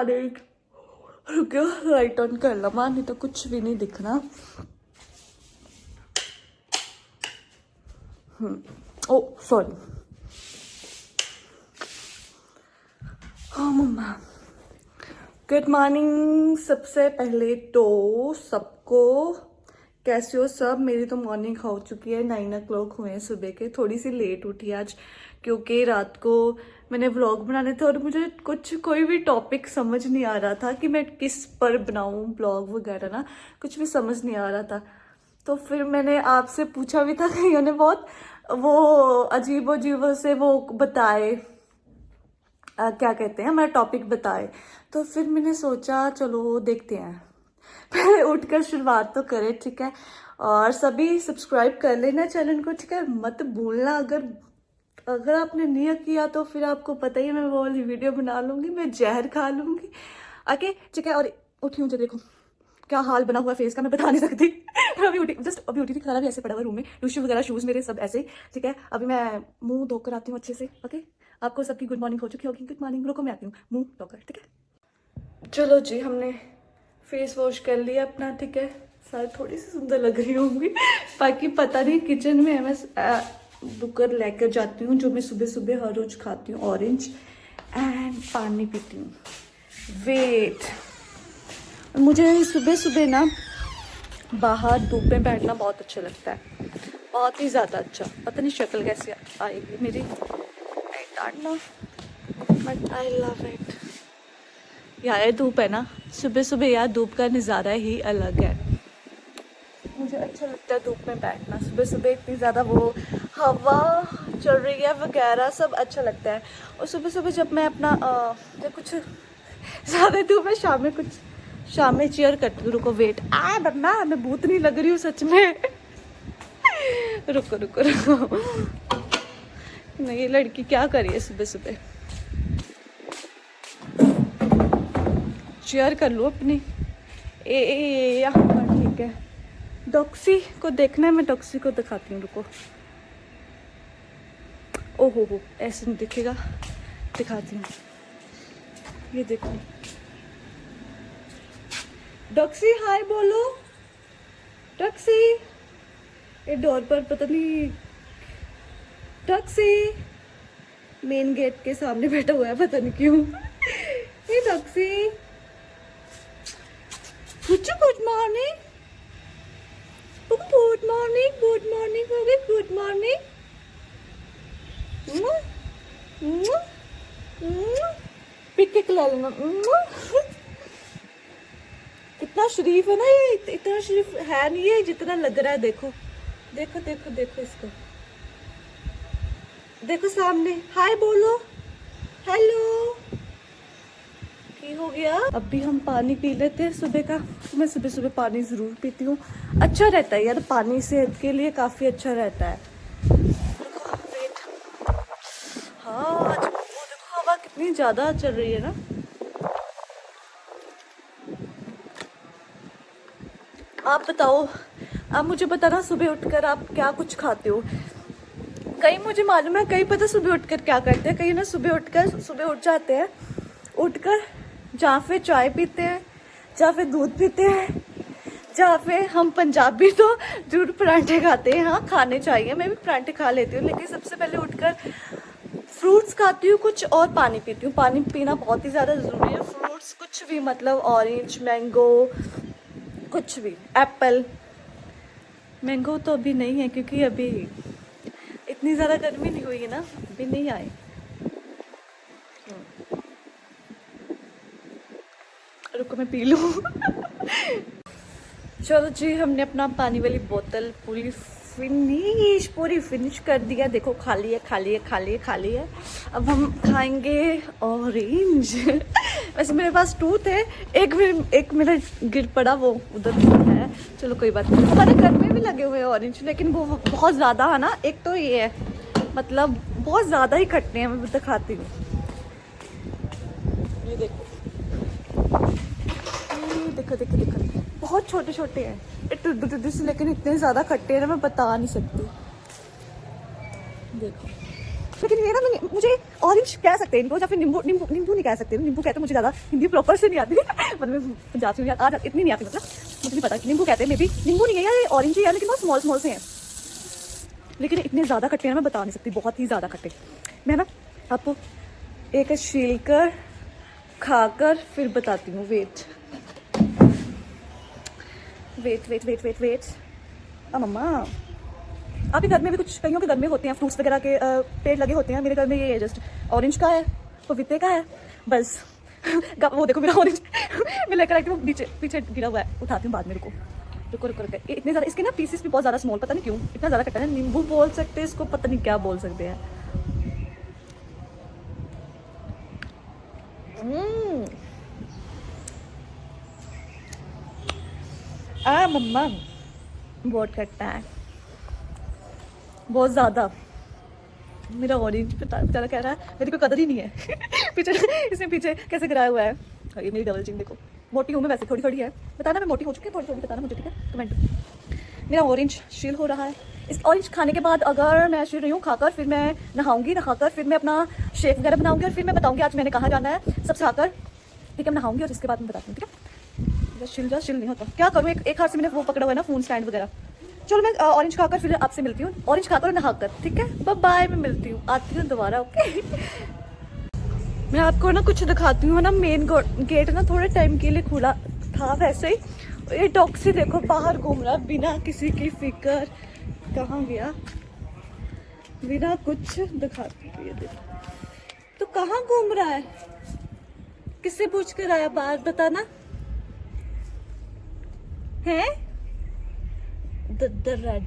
Morning. रुको light on कर लवा, नहीं तो कुछ भी नहीं दिखना। ओ सॉरी। हाँ मम्मा, गुड मॉर्निंग। सबसे पहले तो सबको कैसे हो सब। मेरी तो मॉर्निंग हो चुकी है, 9 o'clock हुए हैं सुबह के। थोड़ी सी लेट उठी आज क्योंकि रात को मैंने व्लॉग बनाने थे और मुझे कोई भी टॉपिक समझ नहीं आ रहा था कि मैं किस पर बनाऊं व्लॉग वगैरह ना, कुछ भी समझ नहीं आ रहा था। तो फिर मैंने आपसे पूछा भी था, कईयों ने बहुत वो अजीबो से वो बताए, क्या कहते हैं, हमारा टॉपिक बताए। तो फिर मैंने सोचा चलो देखते हैं, पहले उठकर शुरुआत तो करें, ठीक है। और सभी सब्सक्राइब कर लेना चैनल को, ठीक है, मत भूलना। अगर आपने नहीं किया तो फिर आपको पता ही है, मैं वो वाली वीडियो बना लूंगी, मैं जहर खा लूंगी। ओके ठीक है। और उठी मुझे देखो क्या हाल बना हुआ फेस का, मैं बता नहीं सकती। अभी उठी थी, खाना भी ऐसे पड़ा हुआ रूम में, टिश्यू वगैरह, शूज मेरे सब ऐसे, ठीक है। अभी मैं मुंह धोकर आती हूँ अच्छे से। ओके, आपको सबकी गुड मॉर्निंग हो चुकी होगी। गुड मॉर्निंग, रुको मैं आती हूँ मुंह धोकर, ठीक है। चलो जी, हमने फेस वॉश कर लिया अपना, ठीक है। शायद थोड़ी सी सुंदर लग रही होंगी, बाकी पता नहीं। किचन में मैं बुकर लेकर जाती हूँ जो मैं सुबह सुबह हर रोज खाती हूँ, ऑरेंज एंड पानी पीती हूँ। वेट, मुझे सुबह सुबह ना बाहर धूप में बैठना बहुत अच्छा लगता है, बहुत ही ज़्यादा अच्छा। पता नहीं शक्ल कैसे आएगी मेरी, I don't know, but I love it. यार धूप है ना, सुबह सुबह यार धूप का नज़ारा ही अलग है। मुझे अच्छा लगता है धूप में बैठना सुबह सुबह, इतनी ज़्यादा वो हवा चल रही है वगैरह, सब अच्छा लगता है। और सुबह सुबह जब मैं अपना जब कुछ ज़्यादा धूप है, शाम में चेयर करती हूँ। रुको वेट, बम्मा मैं भूत नहीं लग रही हूँ सच में। रुको रुको रुको, नहीं ये लड़की क्या कर रही है सुबह सुबह। चेयर कर लूँ अपनी, ठीक है। डॉक्सी को देखना है, मैं डॉक्सी को दिखाती हूँ, रुको। ओहो हो, ऐसे नहीं दिखेगा, दिखाती हूँ। ये देखो डॉक्सी, हाय बोलो डॉक्सी। ये डोर पर पता नहीं, डॉक्सी मेन गेट के सामने बैठा हुआ है, पता नहीं क्यों। ये Doxy, good morning, good morning, good morning हो गई, गुड मॉर्निंग। पिक के खिला लेना। कितना शरीफ है ना ये, इतना शरीफ है नहीं ये जितना लग रहा है। देखो देखो देखो देखो इसको, देखो सामने, हाय बोलो, हेलो। की हो गया। अब भी हम पानी पी लेते हैं सुबह का। मैं सुबह सुबह पानी जरूर पीती हूँ, अच्छा रहता है यार, पानी सेहत के लिए काफी अच्छा रहता है। हाँ आज वो देखो हवा कितनी ज्यादा चल रही है ना। आप बताओ, आप मुझे बताना सुबह उठकर आप क्या कुछ खाते हो। कई मुझे मालूम है, कई पता सुबह उठकर क्या करते हैं। कई ना सुबह उठ जाते हैं, उठकर जहाँ फिर चाय पीते हैं, जहाँ फिर दूध पीते हैं, जहाँ फिर हम पंजाबी तो जरूर परांठे खाते हैं। हाँ खाने चाहिए, मैं भी परांठे खा लेती हूँ, लेकिन सबसे पहले उठकर फ्रूट्स खाती हूँ कुछ और पानी पीती हूँ। पानी पीना बहुत ही ज़्यादा ज़रूरी है। फ्रूट्स कुछ भी, मतलब ऑरेंज, मैंगो, कुछ भी, एप्पल। मैंगो तो अभी नहीं है क्योंकि अभी इतनी ज़्यादा गर्मी नहीं हुई है ना, अभी नहीं आए। रुको मैं पी लूँ। चलो जी, हमने अपना पानी वाली बोतल पूरी फिनिश कर दिया। देखो खाली है। अब हम खाएंगे ऑरेंज। वैसे मेरे पास 2 थे, एक मेरा गिर पड़ा, वो उधर है। चलो कोई बात नहीं, हमारे घर में भी लगे हुए हैं ऑरेंज, लेकिन वो बहुत ज़्यादा है ना। एक तो ये है, मतलब बहुत ज़्यादा ही खट्टे हैं। मैं दिखाती हूँ, ये देखो, देखो बहुत छोटे छोटे हैं, लेकिन इतने ज़्यादा खट्टे हैं ना, मैं बता नहीं सकती। देखो लेकिन ये ना मुझे ऑरेंज कह सकते हैं इनको, या फिर नींबू नींबू नींबू नहीं कह सकते, नींबू कहते हैं, मुझे ज़्यादा हिंदी प्रॉपर से नहीं आती मतलब मैं पंजाब से आज इतनी नहीं आती, मतलब मुझे नहीं पता नींबू कहते हैं, मे बी नींबू नहीं है या ऑरेंज ही है, लेकिन बहुत स्मॉल स्मॉल से हैं, लेकिन इतने ज़्यादा खट्टे हैं मैं बता नहीं सकती, बहुत ही ज़्यादा खट्टे। मैं ना आपको एक छील कर खाकर फिर बताती हूँ। Wait wait wait wait wait wait मम्मा, आपके घर में भी कुछ कईयों के घर में होते हैं फ्रूट्स वगैरह के पेड़ लगे होते हैं, मेरे घर में ये है जस्ट ऑरेंज का है, पपीते का है, बस वो देखो मेरा ऑरेंज मैं लेकर आई थी, वो नीचे पीछे गिरा हुआ है, उठाती हूँ बाद में, रुको रुको रुको रुको। इतने ज़्यादा इसके ना पीसेस भी बहुत ज़्यादा स्मॉल, पता नहीं क्यों इतना ज़्यादा कटा है, नींबू बोल सकते हैं इसको, पता नहीं क्या बोल सकते हैं। मम्मा बहुत खट्टा है, बहुत ज़्यादा। मेरा ऑरेंज बेचारा कह रहा है मेरी कोई कदर ही नहीं है पीछे इसमें पीछे कैसे गिराया हुआ है। ये मेरी डबल चिन देखो, मोटी हूँ मैं वैसे, थोड़ी थोड़ी है, बताना मैं मोटी हो चुकी है थोड़ी थोड़ी, बताना मुझे, ठीक है कमेंट। मेरा ऑरेंज शील हो रहा है, इस ऑरेंज खाने के बाद अगर मैं शील रही हूँ खाकर, फिर मैं नहाऊंगी, नहाकर फिर मैं अपना शेक वगैरह बनाऊंगी, और फिर मैं बताऊंगी आज मैंने कहाँ जाना है सब खाकर, ठीक है। मैं नहाऊंगी और इसके बाद मैं बताती हूँ, ठीक है। शिल नहीं होता, क्या करूँ, एक हाथ से मैंने वो पकड़ा हुआ है ना फ़ोन स्टैंड वगैरह। चलो मैं ऑरेंज खाकर फिर आपसे मिलती हूँ, ऑरेंज खाकर और नहाकर, ठीक है। बाय बाय, मैं मिलती हूँ, आती हूँ दोबारा, ओके। मैं आपको ना कुछ दिखाती हूँ ना, मेन गेट ना थोड़े टाइम के लिए खुला था वैसे ही, ये डॉक्सी देखो बाहर घूम रहा बिना किसी की फिक्र, कहाँ गया बिना कुछ दिखाती हूँ, ये देखो तो कहाँ घूम रहा है, किससे पूछ कर आया बाहर, बताना है। डर रहा,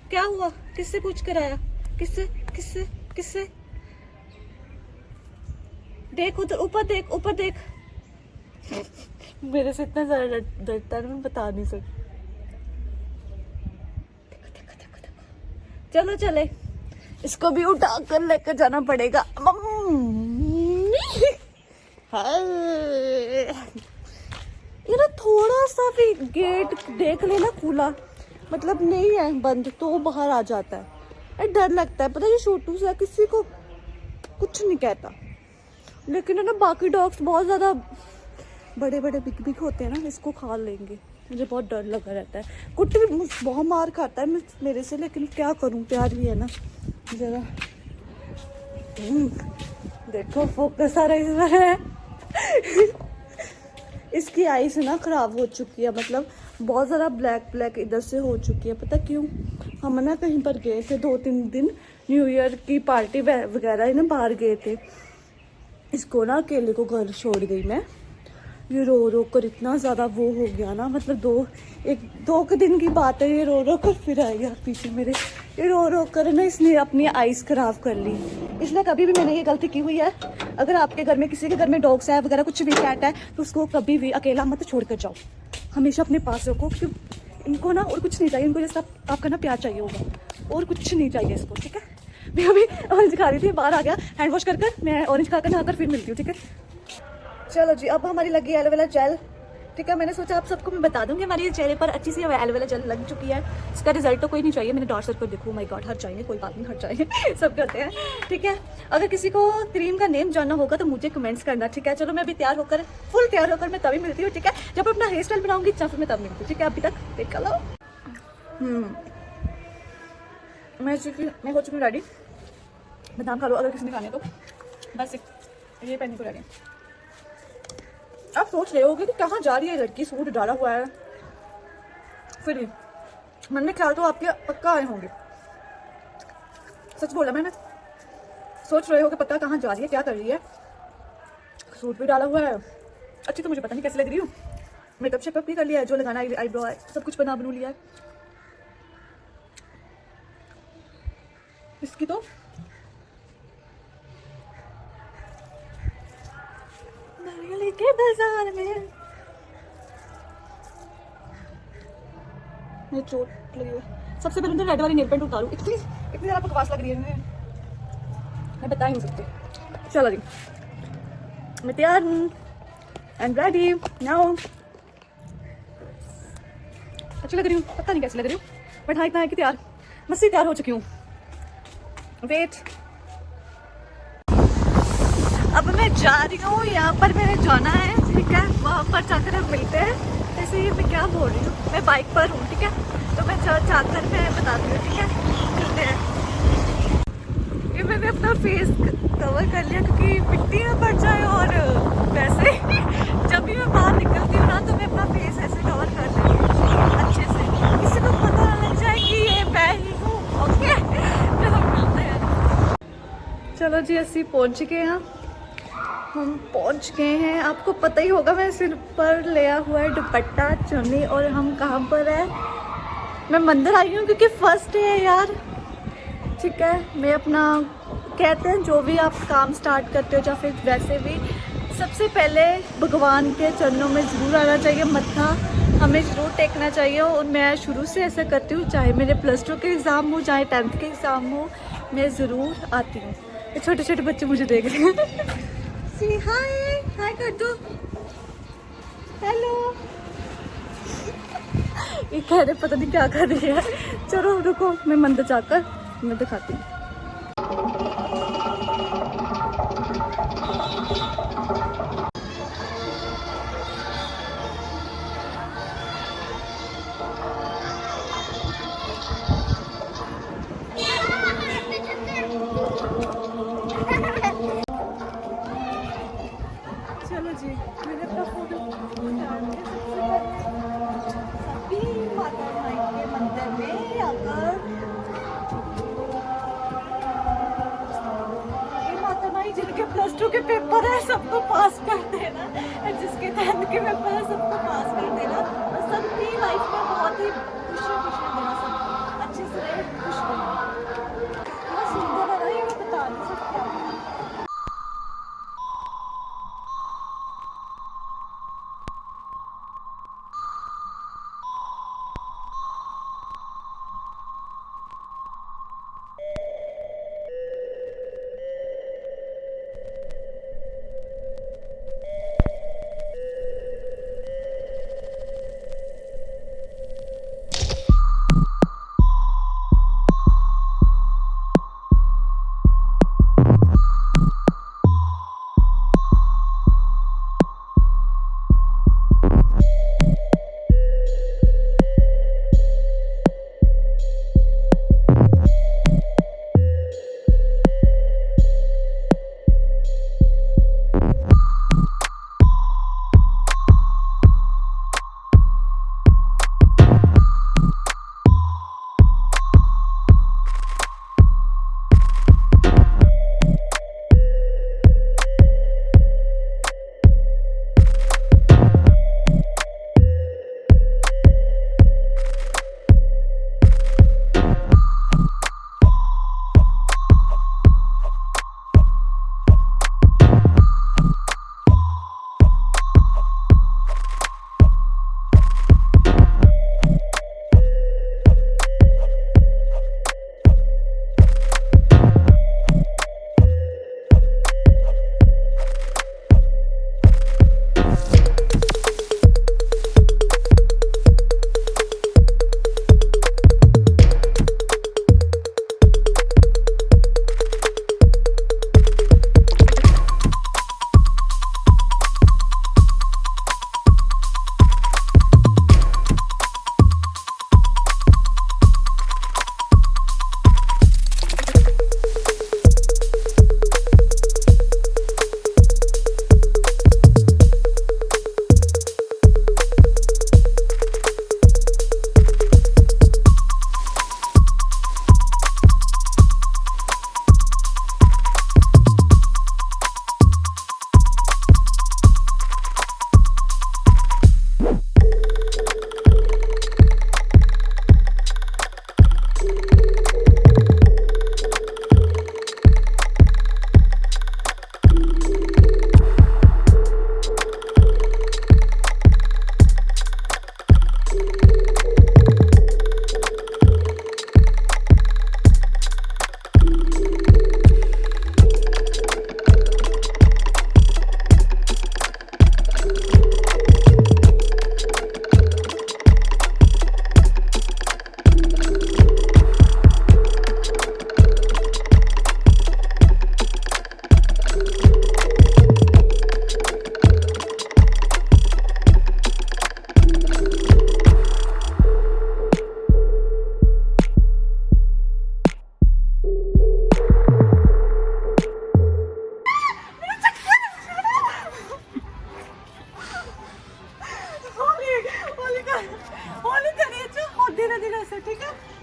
क्या हुआ, किससे पूछ कर आया, किससे किससे किससे, देख उधर, ऊपर देख मेरे से इतना ज्यादा डरता है, मैं बता नहीं सकती। देखो चलो चले, इसको भी उठा कर लेकर जाना पड़ेगा। ये ना थोड़ा सा भी गेट देख लेना खुला, मतलब नहीं है बंद, तो बाहर आ जाता है, डर लगता है, पता है ये छोटू सा किसी को कुछ नहीं कहता, लेकिन है ना बाकी डॉग्स बहुत ज़्यादा बड़े बड़े बिग बिग होते हैं ना, इसको खा लेंगे, मुझे बहुत डर लगा रहता है। कुत्ते भी बहुत मार खाता है मेरे से, लेकिन क्या करूं, प्यार भी है ना ज़रा। देखो फोकस आ रहा है इसकी आईज ना ख़राब हो चुकी है, मतलब बहुत ज़्यादा ब्लैक इधर से हो चुकी है, पता क्यों, हम ना कहीं पर गए थे 2-3 दिन, न्यू ईयर की पार्टी वगैरह ना बाहर गए थे, इसको ना अकेले को घर छोड़ गई मैं, ये रो कर इतना ज़्यादा वो हो गया ना, मतलब 2 दिन की बात है, ये रो कर फिर आएगा पीछे मेरे, ये रो कर ना इसने अपनी आइज़ ख़राब कर ली। इसलिए कभी भी मैंने ये गलती की हुई है, अगर आपके घर में किसी के घर में डॉग्स है वगैरह कुछ भी कैट है, तो उसको कभी भी अकेला मत छोड़ कर जाओ, हमेशा अपने पास रखो, क्योंकि इनको ना और कुछ नहीं चाहिए, इनको जैसा आपका ना प्यार चाहिए होगा, और कुछ नहीं चाहिए इसको, ठीक है। मैं अभी ऑरेंज खा रही थी, बाहर आ गया, हैंड वॉश कर मैं ऑरेंज खाकर नहाकर फिर मिलती हूँ, ठीक है। चलो जी, अब हमारी लगी एलोवेरा जेल, ठीक है। मैंने सोचा आप सबको मैं बता दूंगी, हमारी चेहरे पर अच्छी सी एलोवेरा जेल लग चुकी है, इसका रिजल्ट तो कोई नहीं चाहिए, मैंने डार्क सर्कल देखो, माय गॉड, हर चाहिए, कोई बात नहीं, हर चाहिए सब करते हैं, ठीक है। अगर किसी को क्रीम का नेम जानना होगा तो मुझे कमेंट्स करना, ठीक है। चलो मैं अभी तैयार होकर, फुल तैयार होकर मैं तभी मिलती हूँ, ठीक है, जब अपना हेयर स्टाइल बनाऊंगी फिर मैं तब मिलती हूँ, ठीक है। अभी तक देख कर लो, मैं हो चुकी हूँ रेडी, बादाम खा लो अगर किसी ने खाने तो, बस ये पहनने को रेडी। आप सोच रहे होगे कि कहाँ जा रही है लड़की, सूट डाला हुआ है, फिर मन में ख्याल तो आपके पक्का आए होंगे, सच बोला मैंने। सोच रहे हो कि पता कहाँ जा रही है, क्या कर रही है, सूट भी डाला हुआ है, अच्छी तो मुझे पता नहीं कैसे लग रही हूँ, मेकअप शेकअप भी कर लिया है, जो लगाना है आईब्रो है सब कुछ बना लिया है, इसकी तो के बाजार में मुझे चोट लगी है। सबसे पहले तो रेड वाली नेल पेंट उतारूं, इतनी ज़्यादा बकवास लग रही है मैं बता ही नहीं सकती। चलो जी, मैं तैयार हूँ एंड रेडी नाउ, अच्छी लग रही हूँ, पता नहीं कैसी लग रही हूँ, बट हाँ इतना है कि तैयार, मस्ती तैयार हो चुकी हूँ। वेट अब मैं जा रही हूँ, यहाँ पर मैंने जाना है, ठीक है, वहाँ पर जाकर हम मिलते हैं। ऐसे ही मैं क्या बोल रही हूँ, मैं बाइक पर हूँ, ठीक है, तो मैं जाकर मैं बताती हूँ, ठीक है, मिलते हैं। ये मैंने अपना फेस कवर कर लिया क्योंकि मिट्टी ना पड़ जाए, और वैसे जब भी मैं बाहर निकलती हूँ ना तो मैं अपना फेस ऐसे कवर कर लेती हूँ अच्छे से, किसी को पता ना लग जाए कि ये मैं ही हूँ। ओके, चलो मिलते हैं। चलो जी, ਅਸੀਂ पहुँच गए हैं, हम पहुँच गए हैं। आपको पता ही होगा मैं सिर पर लिया हुआ है दुपट्टा चुन्नी, और हम कहाँ पर है, मैं मंदिर आई हूँ क्योंकि फर्स्ट डे है यार, ठीक है। मैं अपना कहते हैं जो भी आप काम स्टार्ट करते हो या फिर वैसे भी, सबसे पहले भगवान के चरणों में ज़रूर आना चाहिए, मत्था हमें ज़रूर टेकना चाहिए, और मैं शुरू से ऐसा करती हूँ, चाहे मेरे +2 के एग्ज़ाम हो, चाहे 10th के एग्ज़ाम हो, मैं ज़रूर आती हूँ। ये छोटे छोटे बच्चे मुझे देख रहे हैं। सी हाय, हाय कर दो, हेलो। ये कह रहे पता नहीं क्या कर रही है। चलो रुको, मैं मंदिर जाकर मैं दिखाती हूँ। चलो जी, मैंने अपना फोटो सभी माता रानी के मंदिर में आकर, ये माता रानी जिनके +2 के पेपर है सबको पास कर देना, और जिसके 10th के पेपर है सबको पास कर देना, और सबकी लाइफ में बहुत ही खुशियाँ देना, सब अच्छे से रहे, खुश रहे। बहुत सुंदर है ना ये, मैं बता नहीं सकती आपको।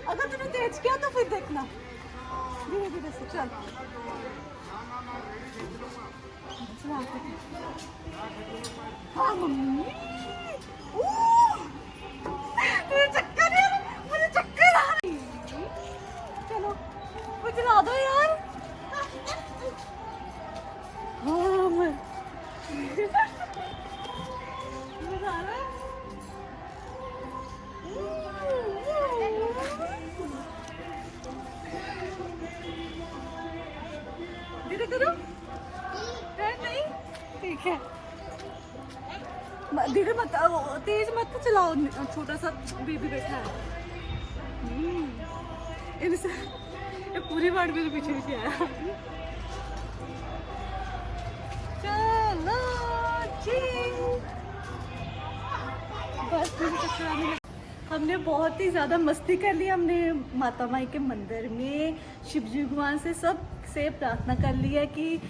अगर तूने तेज किया तो फिर देखना, धीरे धीरे से चल। हाँ मम्मी, मुझे चक्कर है, मुझे चक्कर आ रही है। चलो मुझे ला दो यार। हाँ मैं मजा आ रहा है। धीरे करो, नहीं ठीक है, धीरे मत, तेज मत चलाओ, छोटा सा बेबी बैठा है। इनसे ये पूरी बार मेरे पीछे पीछे आया। चलो जी, बस मुझे चक्कर आने लगा। हमने बहुत ही ज़्यादा मस्ती कर ली। हमने माता माई के मंदिर में शिव जी भगवान से सबसे प्रार्थना कर ली है कि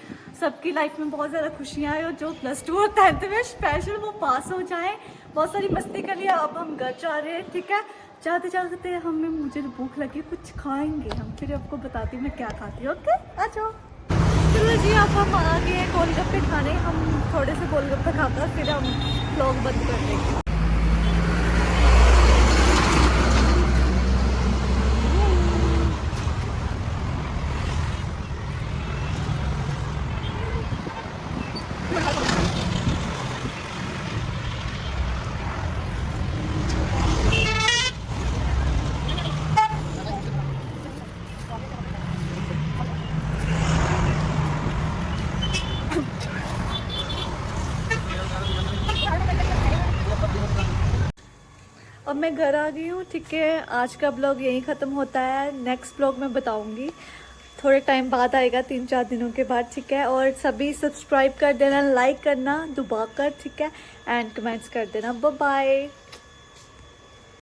सबकी लाइफ में बहुत ज़्यादा खुशियाँ आए और जो +2 और 10th में स्पेशल वो पास हो जाए। बहुत सारी मस्ती कर लिया, अब हम घर जा रहे हैं। ठीक है, जाते जाते हमें, मुझे भूख लगी, कुछ खाएंगे हम, फिर आपको बताती हूँ मैं क्या खाती हूँ। ओके आ जाओ। चलो जी, अब हम आ गए गोलगप्पे खाने। हम थोड़े से गोलगप्पे खाकर फिर हम व्लॉग बंद कर देंगे। अब मैं घर आ गई हूँ। ठीक है, आज का ब्लॉग यहीं ख़त्म होता है। नेक्स्ट ब्लॉग मैं बताऊँगी, थोड़े टाइम बाद आएगा, 3-4 दिनों के बाद। ठीक है, और सभी सब्सक्राइब कर देना, लाइक करना दबा कर। ठीक है, एंड कमेंट्स कर देना। Bye bye.